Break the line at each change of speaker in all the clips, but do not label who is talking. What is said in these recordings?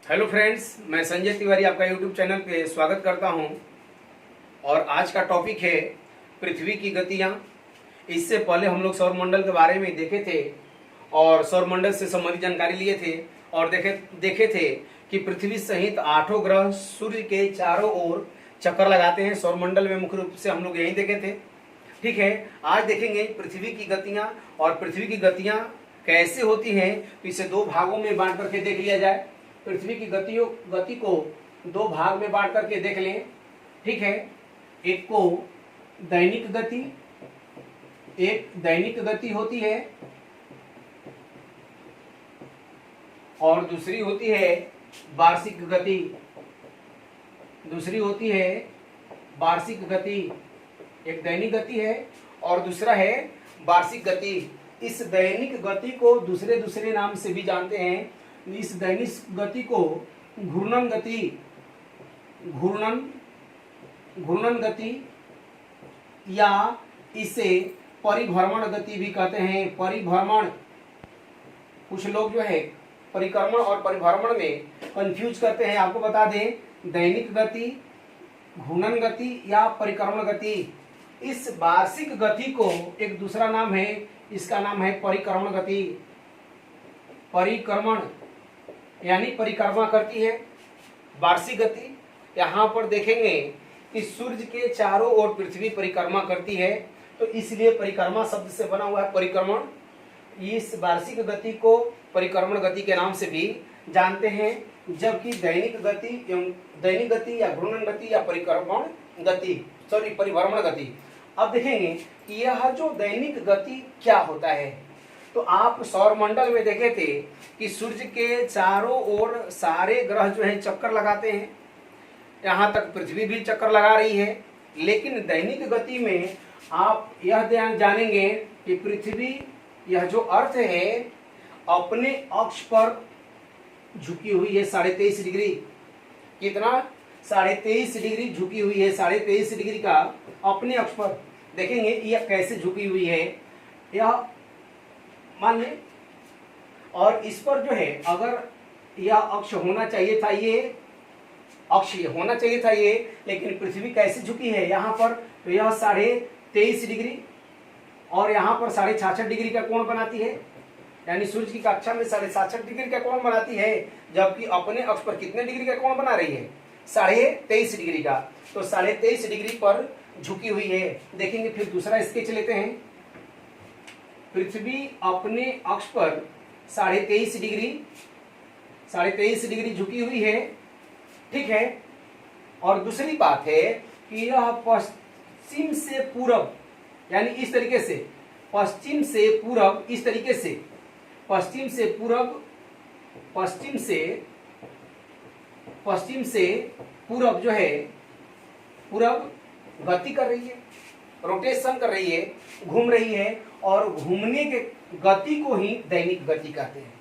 Hello friends, मैं संजय तिवारी आपका YouTube channel पे स्वागत करता हूं। और आज का टॉपिक है पृथ्वी की गतियां। इससे पहले हम लोग सौरमंडल के बारे में देखे थे और सौरमंडल से संबंधित जानकारी लिए थे और देखे थे कि पृथ्वी सहित 8 ग्रह सूर्य के चारों ओर चक्कर लगाते हैं। सौरमंडल में मुख्य रूप से हम लोग यही देखे थे। ठीक है, आज देखेंगे पृथ्वी की गतियां और पृथ्वी की गतियां कैसे होती हैं। तो इसे दो भागों में बांट करके देख लिया जाए। पृथ्वी की गति को दो भाग में बांट करके देख लें। ठीक है, एक को दैनिक गति, एक दैनिक गति होती है और दूसरी होती है वार्षिक गति। दूसरी होती है वार्षिक गति। एक दैनिक गति है और दूसरा है वार्षिक गति। इस दैनिक गति को दूसरे दूसरे नाम से भी जानते हैं। इस दैनिक गति को घूर्णन गति, घूर्णन गति या इसे परिभ्रमण गति भी कहते हैं। परिभ्रमण, कुछ लोग जो है परिक्रमण और परिभ्रमण में कंफ्यूज करते हैं। आपको बता दें, दैनिक गति, घूर्णन गति या परिक्रमण गति। इस वार्षिक गति को एक दूसरा नाम है, इसका नाम है परिक्रमण गति। परिक्रमण यानी परिक्रमा करती है। वार्षिक गति, यहाँ पर देखेंगे कि सूर्य के चारों ओर पृथ्वी परिक्रमा करती है, तो इसलिए परिक्रमा शब्द से बना हुआ है परिक्रमण। इस वार्षिक गति को परिक्रमण गति के नाम से भी जानते हैं, जबकि दैनिक गति या घूर्णन गति या परिभ्रमण गति। अब देखेंगे कि यह जो दैनिक गति क्या होता है। तो आप सौरमंडल में देखे थे कि सूर्य के चारों ओर सारे ग्रह जो है चक्कर लगाते हैं, यहाँ तक पृथ्वी भी चक्कर लगा रही है। लेकिन दैनिक गति में आप यह जानेंगे कि पृथ्वी, यह जो अर्थ है, अपने अक्ष पर झुकी हुई है 23.5 डिग्री। कितना? 23.5 डिग्री झुकी हुई है। 23.5 डिग्री का अपने अक्ष पर। देखेंगे यह कैसे झुकी हुई है, यह मान लें। और इस पर जो है, अगर यह अक्ष होना चाहिए था, ये अक्ष होना चाहिए था ये, लेकिन पृथ्वी कैसे झुकी है यहाँ पर, तो यह 23.5 डिग्री और यहाँ पर 66.5 डिग्री का कोण बनाती है। यानी सूर्य की कक्षा में 66.5 डिग्री का कोण बनाती है, जबकि अपने अक्ष पर कितने डिग्री का कोण बना रही है? 23.5 डिग्री का। तो 23.5 डिग्री पर झुकी हुई है। देखेंगे, फिर दूसरा स्केच लेते हैं। पृथ्वी अपने अक्ष पर 23.5 डिग्री झुकी हुई है। ठीक है, और दूसरी बात है कि यह पश्चिम से पूरब, यानी इस तरीके से, पश्चिम से पूरब, इस तरीके से पश्चिम से पूरब जो है, पूरब गति कर रही है, रोटेशन कर रही है, घूम रही है। और घूमने के गति को ही दैनिक गति कहते हैं।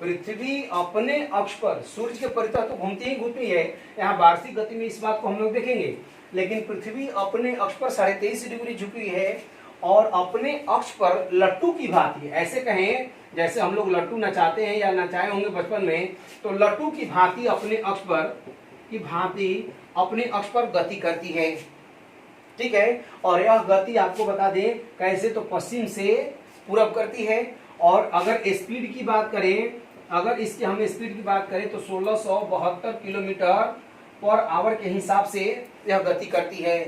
पृथ्वी अपने अक्ष पर सूर्य के परितः तो घूमती है। यहाँ वार्षिक गति में इस बात को हम लोग देखेंगे। लेकिन पृथ्वी अपने अक्ष पर 23.5 डिग्री झुकी है और अपने अक्ष पर लट्टू की भांति, ऐसे कहें जैसे हम लोग लट्टू नचाते हैं या नचाए होंगे बचपन में, तो लट्टू की भांति अपने अक्ष पर गति करती है। ठीक है, और यह गति आपको बता दें कैसे, तो पश्चिम से पूरब करती है। और अगर स्पीड की बात करें, अगर इसकी हम स्पीड की बात करें तो 1672 किलोमीटर पर आवर के हिसाब से यह गति करती है।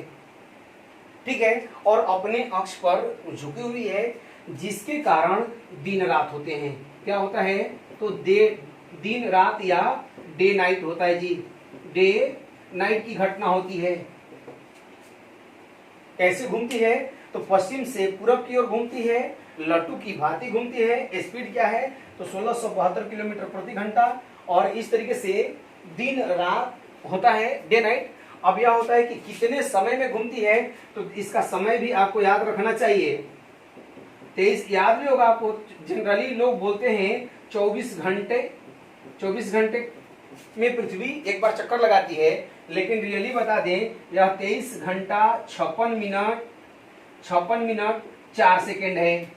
ठीक है, और अपने अक्ष पर झुकी हुई है, जिसके कारण दिन रात होते हैं। क्या होता है? तो दिन रात या डे नाइट होता है जी। डे नाइट की घटना होती है। कैसे घूमती है? तो पश्चिम से पूरब की ओर घूमती है, लट्टू की भांति घूमती है। स्पीड क्या है? तो 1672 किलोमीटर प्रति घंटा। और इस तरीके से दिन रात होता है, डे नाइट। अब यह होता है कि कितने समय में घूमती है, तो इसका समय भी आपको याद रखना चाहिए। 23 याद भी होगा आपको। जनरली लोग बोलते हैं 24 घंटे में पृथ्वी एक बार चक्कर लगाती है, लेकिन रियली बता दें यह 23 घंटा 56 मिनट 4 सेकेंड है।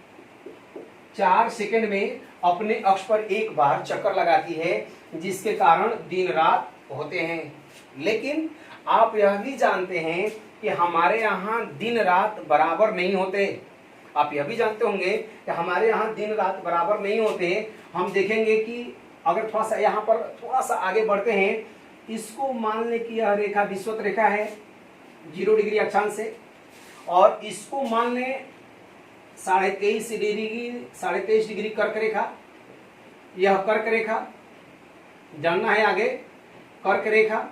4 सेकेंड में अपने अक्ष पर एक बार चक्कर लगाती है, जिसके कारण दिन रात होते हैं। लेकिन आप यह भी जानते हैं कि हमारे यहाँ दिन रात बराबर नहीं होते। आप यह भी जानते होंगे कि हमारे यहाँ दिन रात बराबर नहीं होते। हम देखेंगे कि अगर थोड़ा सा यहाँ पर थोड़ा सा आगे बढ़ते हैं, इसको मान लें कि यह रेखा विषुवत रेखा है 0 डिग्री अक्षांश से, और इसको मान लें 23.5 डिग्री कर्क रेखा। यह कर्क रेखा जानना है आगे, कर्क रेखा,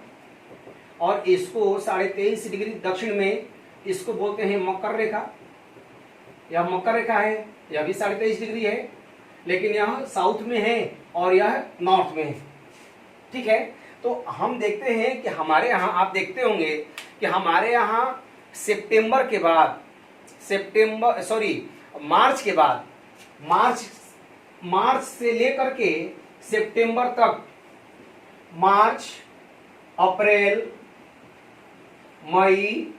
और इसको 23.5 डिग्री दक्षिण में इसको बोलते हैं मकर रेखा। यह मकर रेखा है, यह भी 23.5 डिग्री है, लेकिन यह साउथ में है और यह नॉर्थ में है। ठीक है, तो हम देखते हैं कि हमारे यहाँ आप देखते होंगे कि हमारे यहाँ सितंबर के बाद मार्च के बाद मार्च से लेकर के सितंबर तक, मार्च, अप्रैल, मई,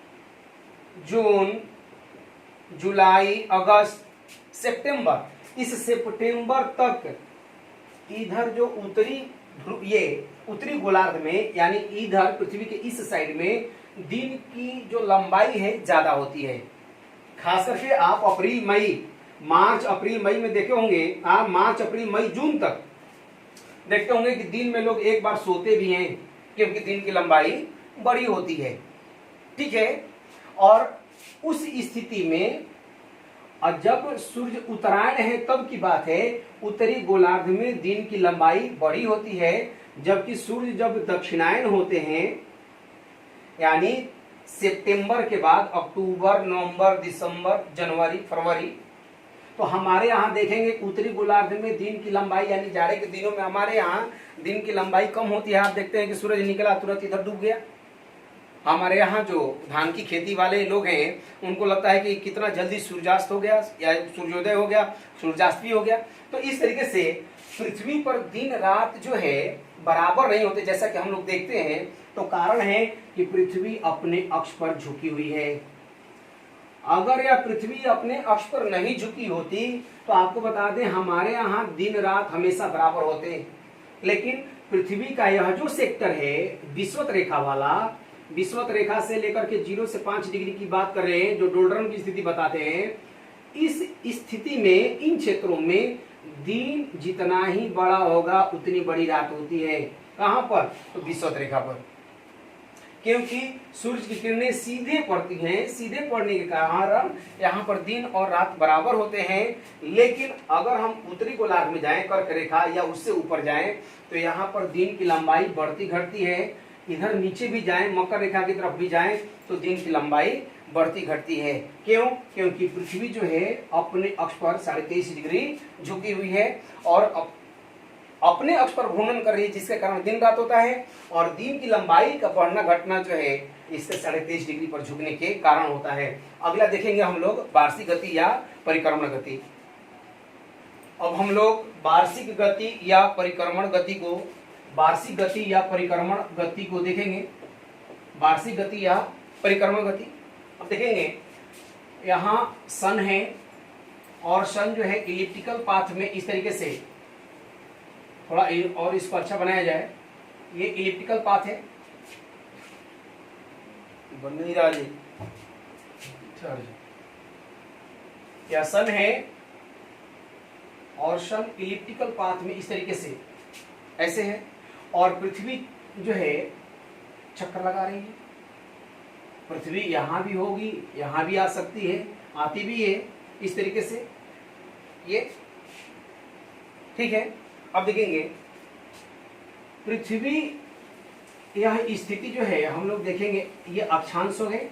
जून, जुलाई, अगस्त, सितंबर, इस सितंबर तक इधर जो उत्तरी गोलार्ध में, यानी इधर पृथ्वी के इस साइड में दिन की जो लंबाई है ज्यादा होती है। खास करके आप मार्च अप्रैल मई में देखे होंगे, आप मार्च अप्रैल मई जून तक देखते होंगे कि दिन में लोग एक बार सोते भी हैं, क्योंकि दिन की लंबाई बड़ी होती है। ठीक है, और उस स्थिति में जब सूर्य उत्तरायण है तब की बात है, उत्तरी गोलार्ध में दिन की लंबाई बड़ी होती है, जबकि सूर्य जब दक्षिणायन होते हैं, यानी सितंबर के बाद अक्टूबर, नवंबर, दिसंबर, जनवरी, फरवरी, तो हमारे यहाँ देखेंगे उत्तरी गोलार्ध में दिन की लंबाई, यानी जाड़े के दिनों में हमारे यहाँ दिन की लंबाई कम होती है। आप देखते हैं कि सूरज निकला तुरंत इधर डूब गया। हमारे यहाँ जो धान की खेती वाले लोग हैं, उनको लगता है कि कितना जल्दी सूर्यास्त हो गया, या सूर्योदय हो गया, सूर्यास्त भी हो गया। तो इस तरीके से पृथ्वी पर दिन रात जो है बराबर नहीं होते, जैसा कि हम लोग देखते हैं। तो कारण है कि पृथ्वी अपने अक्ष पर झुकी हुई है। अगर यह पृथ्वी अपने अक्ष पर नहीं झुकी होती तो आपको बता दें हमारे यहाँ दिन रात हमेशा बराबर होते। लेकिन पृथ्वी का यह जो सेक्टर है विषुवत रेखा वाला, विषुवत रेखा से लेकर के 0 से 5 डिग्री की बात कर रहे हैं, जो डोल्ड्रम की स्थिति बताते हैं, इस स्थिति में इन क्षेत्रों में दिन जितना ही बड़ा होगा उतनी बड़ी रात होती है। कहां पर? तो विषुवत रेखा पर, क्योंकि सूर्य की किरणें सीधे पड़ती हैं। सीधे पड़ने के कारण यहाँ पर दिन और रात बराबर होते हैं। लेकिन अगर हम उत्तरी गोलार्ध में जाएं, कर्क रेखा या उससे ऊपर जाएं, तो यहाँ पर दिन की लंबाई बढ़ती घटती है। इधर नीचे भी जाएं, मकर रेखा की तरफ भी जाएं, तो दिन की लंबाई बढ़ती घटती है। क्यों? क्योंकि पृथ्वी जो है अपने अक्ष पर 23.5 डिग्री झुकी हुई है और अपने अक्ष पर घूर्णन कर रही है, जिसके कारण दिन रात होता है। और दिन की लंबाई का बढ़ना घटना जो है इससे 23.5 डिग्री पर झुकने के कारण होता है। अगला देखेंगे हम लोग वार्षिक गति या परिक्रमण गति। अब हम लोग वार्षिक गति या परिक्रमण गति को, वार्षिक गति या परिक्रमण गति को देखेंगे। वार्षिक गति या परिक्रमण गति अब देखेंगे, यहाँ सन है और सन जो है इलिप्टिकल पाथ में इस तरीके से, थोड़ा और इसको अच्छा बनाया जाए, ये इलिप्टिकल पाथ है, बन नहीं रहा जी, या सन है और सन इलिप्टिकल पाथ में इस तरीके से ऐसे है, और पृथ्वी जो है चक्कर लगा रही है। पृथ्वी यहां भी होगी, यहां भी आ सकती है, आती भी है इस तरीके से ये। ठीक है, अब देखेंगे पृथ्वी यह स्थिति जो है हम लोग देखेंगे, ये अक्षांश हो गए,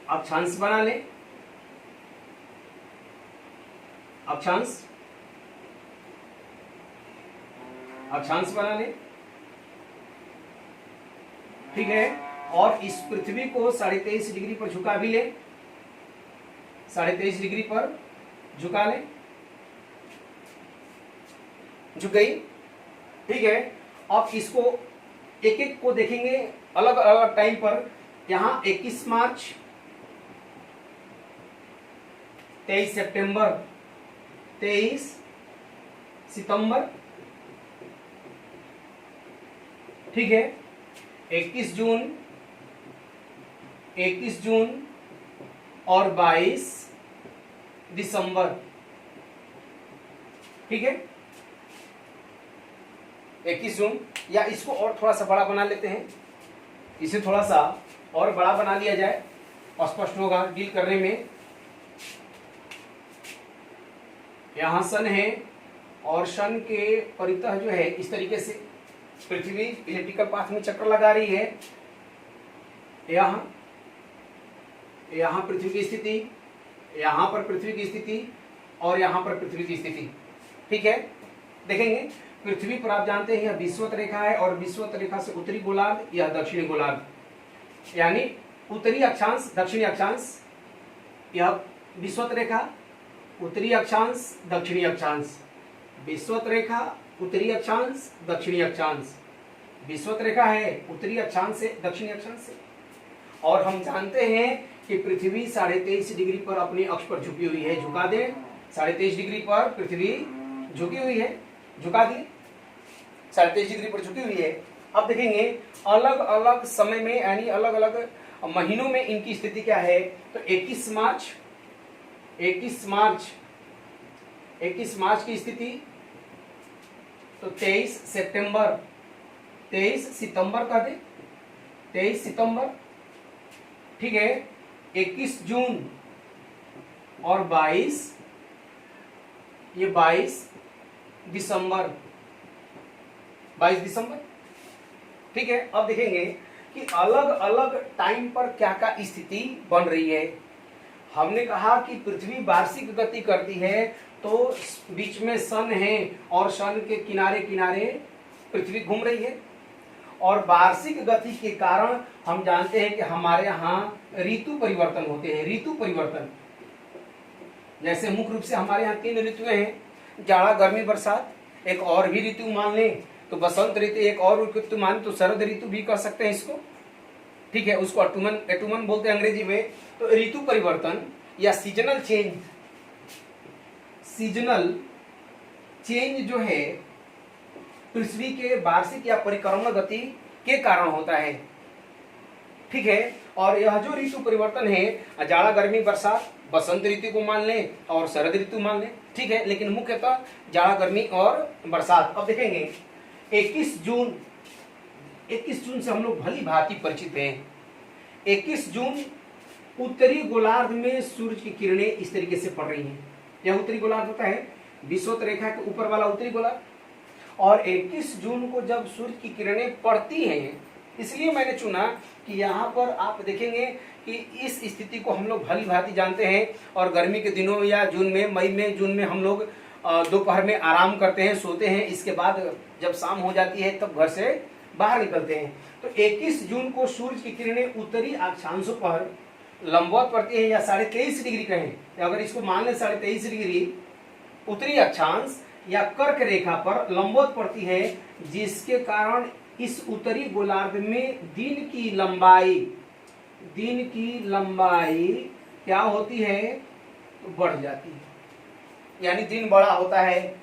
अक्षांश बना ले, अक्षांश बना ले। ठीक है, और इस पृथ्वी को 23.5 डिग्री पर झुका भी ले, 23.5 डिग्री पर झुका ले, झुक गई। ठीक है, अब इसको एक एक को देखेंगे अलग अलग टाइम पर। यहां 21 मार्च, 23 सितंबर, 23 सितंबर, ठीक है, 21 जून, 21 जून और 22 दिसंबर, ठीक है, 21 जून। या इसको और थोड़ा सा बड़ा बना लेते हैं, इसे थोड़ा सा और बड़ा बना लिया जाए, स्पष्ट होगा डील करने में। यहां सन है और सन के परितः जो है इस तरीके से पृथ्वी इलेक्ट्रिकल पाथ में चक्कर लगा रही है। यहां पृथ्वी की स्थिति, यहां पर पृथ्वी की स्थिति और यहां पर पृथ्वी की स्थिति, ठीक है। देखेंगे पृथ्वी पर आप जानते हैं यह विषुवत रेखा है और विषुवत रेखा से उत्तरी गोलार्ध, यह दक्षिणी गोलार्ध, यानी उत्तरी अक्षांश दक्षिणी अक्षांश, यह विषुवत रेखा, उत्तरी अक्षांश दक्षिणी अक्षांश, विषुवत रेखा उत्तरी अक्षांश दक्षिणी अक्षांश, विषुवत रेखा है उत्तरी अक्षांश से दक्षिणी अक्षांश से। और हम जानते हैं कि पृथ्वी 23.5 डिग्री पर अपने अक्ष पर झुकी हुई है। झुका दे, 23.5 डिग्री पर पृथ्वी झुकी हुई है, झुका दी, 23.5 डिग्री पर झुकी हुई है। अब देखेंगे अलग अलग समय में यानी अलग अलग महीनों में इनकी स्थिति क्या है। तो 21 मार्च की स्थिति, तो 23 सितंबर, 23 सितंबर का दे, 23 सितंबर, ठीक है, 21 जून और 22, ये 22 दिसंबर, 22 दिसंबर, ठीक है। अब देखेंगे कि अलग अलग टाइम पर क्या क्या स्थिति बन रही है। हमने कहा कि पृथ्वी वार्षिक गति करती है, तो बीच में सन है और सन के किनारे किनारे पृथ्वी घूम रही है। और वार्षिक गति के कारण हम जानते हैं कि हमारे यहाँ ऋतु परिवर्तन होते हैं। ऋतु परिवर्तन जैसे मुख्य रूप से हमारे यहाँ 3 ऋतुएं हैं, जाड़ा, गर्मी, बरसात। एक और भी ऋतु मान लें तो बसंत ऋतु, एक और ऋतु मान तो शरद ऋतु भी कह सकते हैं इसको, ठीक है, उसको एटुमन बोलते हैं अंग्रेजी में। तो ऋतु परिवर्तन या सीजनल चेंज जो है पृथ्वी के वार्षिक या परिक्रमण गति के कारण होता है, ठीक है। और यह जो ऋतु परिवर्तन है, जाड़ा, गर्मी, बरसात, बसंत ऋतु को मान लें और शरद ऋतु मान लें, ठीक है, लेकिन मुख्यतः जाड़ा, गर्मी और बरसात। अब देखेंगे 21 जून से हम लोग भली भांति परिचित हैं। 21 जून उत्तरी गोलार्ध में सूर्य की किरणें इस तरीके से पड़ रही हैं। यह उत्तरी गोलार्ध होता है, विषुवत रेखा के ऊपर वाला उत्तरी गोलार्ध। और 21 जून को जब सूर्य की किरणें पड़ती हैं, इसलिए मैंने चुना कि यहाँ पर आप देखेंगे कि इस स्थिति को हम लोग भली भांति जानते हैं। और गर्मी के दिनों या जून में, मई में, जून में हम लोग दोपहर में आराम करते हैं, सोते हैं। इसके बाद जब शाम हो जाती है तब घर से बाहर निकलते हैं। तो 21 जून को सूर्य की किरणें उत्तरी अक्षांशों पर लंबवत पड़ती है, या 23.5 डिग्री कहें, अगर इसको मान लें 23.5 डिग्री उत्तरी अक्षांश या कर्क रेखा पर लंबवत पड़ती है, जिसके कारण इस उत्तरी गोलार्ध में दिन की लंबाई क्या होती है, तो बढ़ जाती है, यानी दिन बड़ा होता है।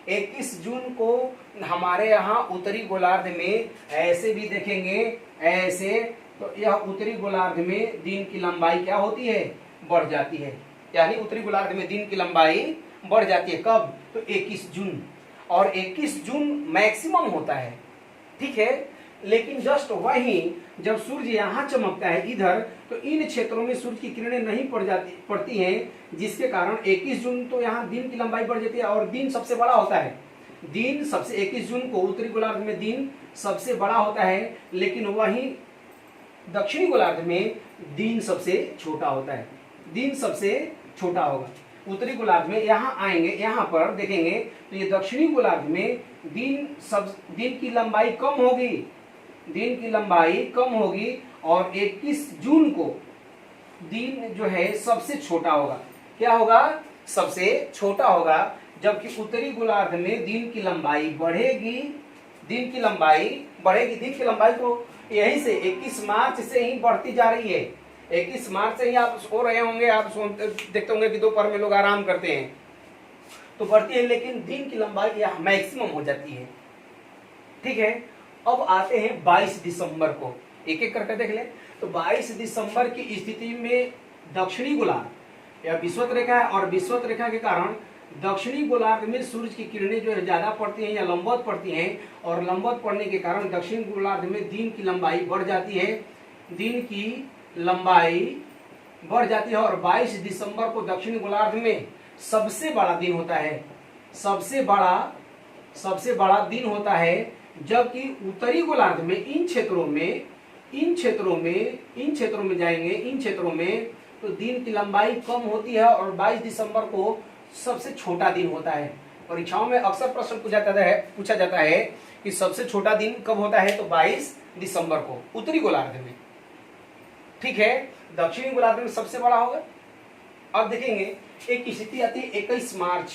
21 जून को हमारे यहाँ उत्तरी गोलार्ध में ऐसे भी देखेंगे, ऐसे, तो यह उत्तरी गोलार्ध में दिन की लंबाई क्या होती है, बढ़ जाती है, यानी उत्तरी गोलार्ध में दिन की लंबाई बढ़ जाती है। कब, तो 21 जून। और 21 जून मैक्सिमम होता है, ठीक है। लेकिन जस्ट वहीं जब सूर्य यहाँ चमकता है इधर, तो इन क्षेत्रों में सूर्य की किरणें नहीं पड़ती हैं, जिसके कारण 21 जून तो यहाँ दिन की लंबाई बढ़ जाती है और दिन सबसे बड़ा होता है। 21 जून को उत्तरी गोलार्ध में दिन सबसे बड़ा होता है, लेकिन वहीं दक्षिणी गोलार्ध में दिन सबसे छोटा होता है। दिन सबसे छोटा होगा उत्तरी गोलार्ध में। यहाँ आएंगे, यहाँ पर देखेंगे तो ये दक्षिणी गोलार्ध में दिन की लंबाई कम होगी, दिन की लंबाई कम होगी। और 21 जून को दिन जो है सबसे छोटा होगा। क्या होगा, सबसे छोटा होगा। जबकि उत्तरी गोलार्ध में दिन की लंबाई बढ़ेगी, दिन की लंबाई तो यही से 21 मार्च से ही बढ़ती जा रही है। 21 मार्च से ही आप सो रहे होंगे, आप देखते होंगे कि दोपहर में लोग आराम करते हैं, तो बढ़ती है, लेकिन दिन की लंबाई यह मैक्सिमम हो जाती है। ठीक है, अब आते हैं 22 दिसंबर को, एक एक करके देख लें। तो 22 दिसंबर की स्थिति में दक्षिणी गोलार्ध या विषुवत रेखा है, और विषुवत रेखा के कारण दक्षिणी गोलार्ध में सूर्य की किरणें जो है ज्यादा पड़ती हैं या लंबवत पड़ती हैं, और लंबवत पड़ने के कारण दक्षिणी गोलार्ध में दिन की लंबाई बढ़ जाती है, दिन की लंबाई बढ़ जाती है। और 22 दिसंबर को दक्षिणी गोलार्ध में सबसे बड़ा दिन होता है, सबसे बड़ा दिन होता है, जबकि उत्तरी गोलार्ध में इन क्षेत्रों में जाएंगे, इन क्षेत्रों में तो दिन की लंबाई कम होती है, और 22 दिसंबर को सबसे छोटा दिन होता है। परीक्षाओं में अक्सर प्रश्न पूछा जाता है कि सबसे छोटा दिन कब होता है, तो 22 दिसंबर को उत्तरी गोलार्ध में। ठीक है, दक्षिणी गोलार्ध में सबसे बड़ा होगा। अब देखेंगे एक स्थिति आती है 21 मार्च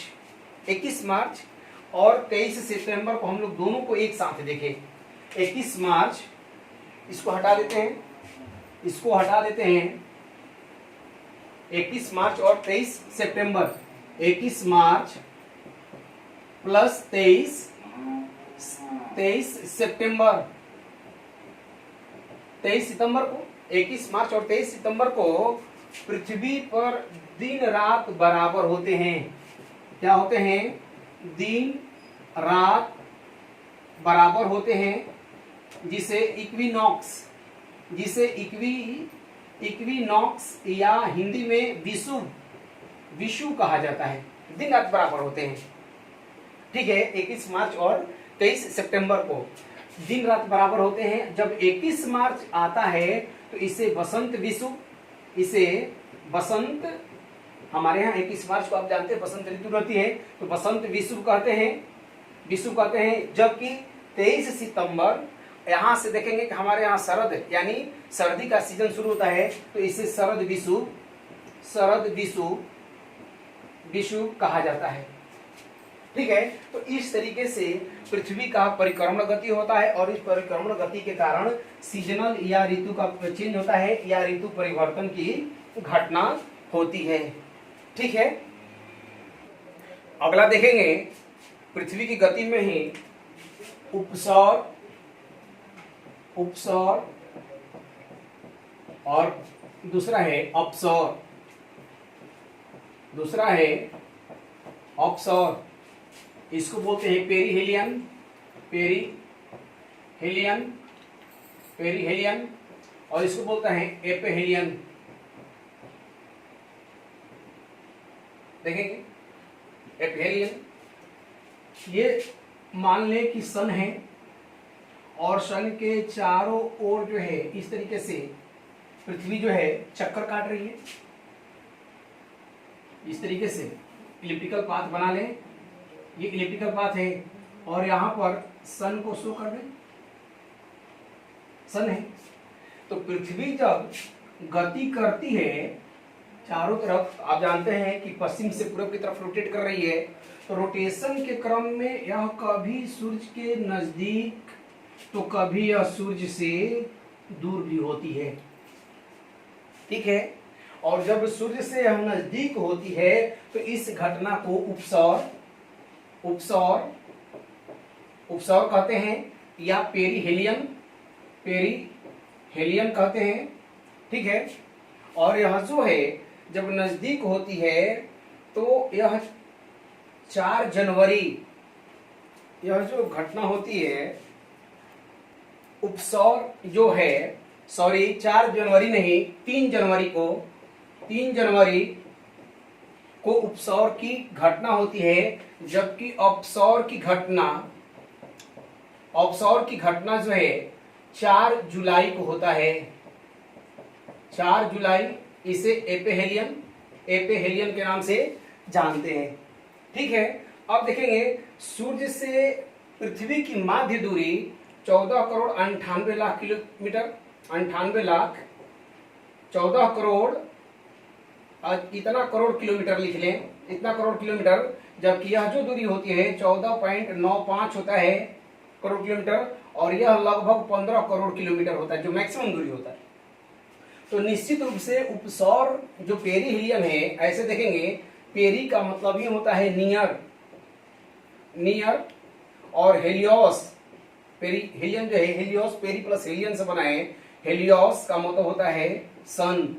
और 23 सितंबर को, हम लोग दोनों को एक साथ देखें। 21 मार्च, इसको हटा देते हैं, 21 मार्च और 23 सितंबर, 21 मार्च प्लस 23 सितंबर, 23 सितंबर को, 21 मार्च और 23 सितंबर को पृथ्वी पर दिन रात बराबर होते हैं। क्या होते हैं? दिन रात बराबर होते हैं, जिसे इक्विनॉक्स या हिंदी में विषुव कहा जाता है। दिन रात बराबर होते हैं। ठीक है, 21 मार्च और 23 सितंबर को दिन रात बराबर होते हैं। जब 21 मार्च आता है तो इसे बसंत, हमारे यहाँ 21 मार्च को आप जानते हैं बसंत ऋतु रहती है, तो बसंत विषुव कहते हैं। जबकि 23 सितंबर, यहाँ से देखेंगे कि हमारे यहाँ शरद यानी सर्दी का सीजन शुरू होता है, तो इसे शरद विषुव कहा जाता है। ठीक है, तो इस तरीके से पृथ्वी का परिक्रमण गति होता है, और इस परिक्रमण गति के कारण सीजनल या ऋतु का चेंज होता है या ऋतु परिवर्तन की घटना होती है। ठीक है, अगला देखेंगे पृथ्वी की गति में ही उपसौर और दूसरा है अपसौर। इसको बोलते हैं पेरीहेलियन, और इसको बोलते हैं एपेहेलियन। देखेंगे एपेहेलियन, ये मान लें कि सन है, और सन के चारों ओर जो है इस तरीके से पृथ्वी जो है चक्कर काट रही है। इस तरीके से इलिप्टिकल पाथ बना लें, ये इलिप्टिकल पाथ है, और यहां पर सन को शो कर दें, सन है। तो पृथ्वी जब गति करती है चारों तरफ, आप जानते हैं कि पश्चिम से पूर्व की तरफ रोटेट कर रही है, तो रोटेशन के क्रम में यह कभी सूर्य के नजदीक तो कभी यह सूर्य से दूर भी होती है। ठीक है, और जब सूर्य से यह नजदीक होती है तो इस घटना को उपसौर कहते हैं, या पेरीहेलियन कहते हैं। ठीक है, और यह जो है जब नजदीक होती है तो यह 4 जनवरी, यह जो घटना होती है उपसौर जो है, 4 जनवरी नहीं, 3 जनवरी को उपसौर की घटना होती है, जबकि अपसौर की घटना जो है 4 जुलाई को होता है। 4 जुलाई, इसे एपेहेलियन के नाम से जानते हैं। ठीक है, अब देखेंगे सूर्य से पृथ्वी की माध्य दूरी 14 करोड़ 98 लाख किलोमीटर, 98 लाख 14 करोड़, इतना करोड़ किलोमीटर लिख लें, इतना करोड़ किलोमीटर, जबकि यह जो दूरी होती है 14.95 होता है करोड़ किलोमीटर, और यह लगभग 15 करोड़ किलोमीटर होता है, जो मैक्सिमम दूरी होता है। तो निश्चित रूप से उपसौर जो पेरीहेलियन है, ऐसे देखेंगे पेरी का मतलब ये होता है नियर, नियर, और हेलियोस हेलियन जो है हेलियोस पेरी प्लस हेलियन से बना है। हेलियोस का मतलब होता है सन,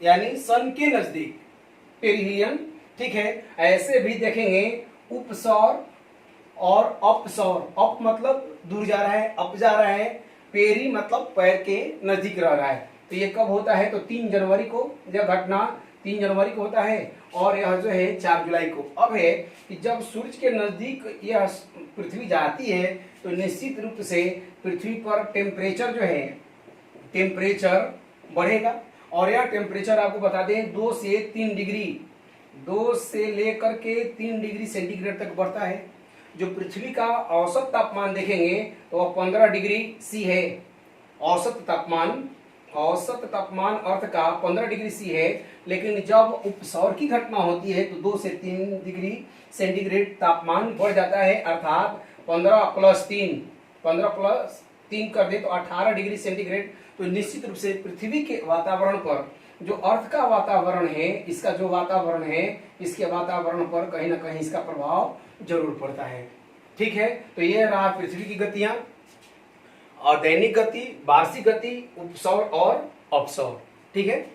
यानी सन के नजदीक, पेरिहिलियन। ठीक है, ऐसे भी देखेंगे उपसौर और अपसौर। अप मतलब दूर जा रहा है, अप जा रहा है, पेरी मतलब पैर के नजदीक रह रहा है। तो ये कब होता है? तो 3 जनवरी को यह घटना 3 जनवरी को होता है, और यह जो है 4 जुलाई को। अब है कि जब सूर्य के नजदीक यह पृथ्वी जाती है तो निश्चित रूप से पृथ्वी पर टेम्परेचर जो है, टेम्परेचर बढ़ेगा। और यह टेम्परेचर आपको बता दें 2 से 3 डिग्री, 2 से लेकर के 3 डिग्री सेंटीग्रेड तक बढ़ता है। जो पृथ्वी का औसत तापमान देखेंगे तो वह 15 डिग्री सी है। औसत तापमान अर्थ का 15 डिग्री सी है। लेकिन जब उपसौर की घटना होती है तो 2 से 3 डिग्री सेंटीग्रेड तापमान बढ़ जाता है, अर्थात 15 प्लस 3 कर दे तो 18 डिग्री सेंटीग्रेड। तो निश्चित रूप से पृथ्वी के वातावरण पर, जो अर्थ का वातावरण है, इसका जो वातावरण है, इसके वातावरण पर कहीं ना कहीं इसका प्रभाव जरूर पड़ता है। ठीक है, तो ये रहा पृथ्वी की गतियां, और दैनिक गति, वार्षिक गति, उपसौर और अपसौर। ठीक है।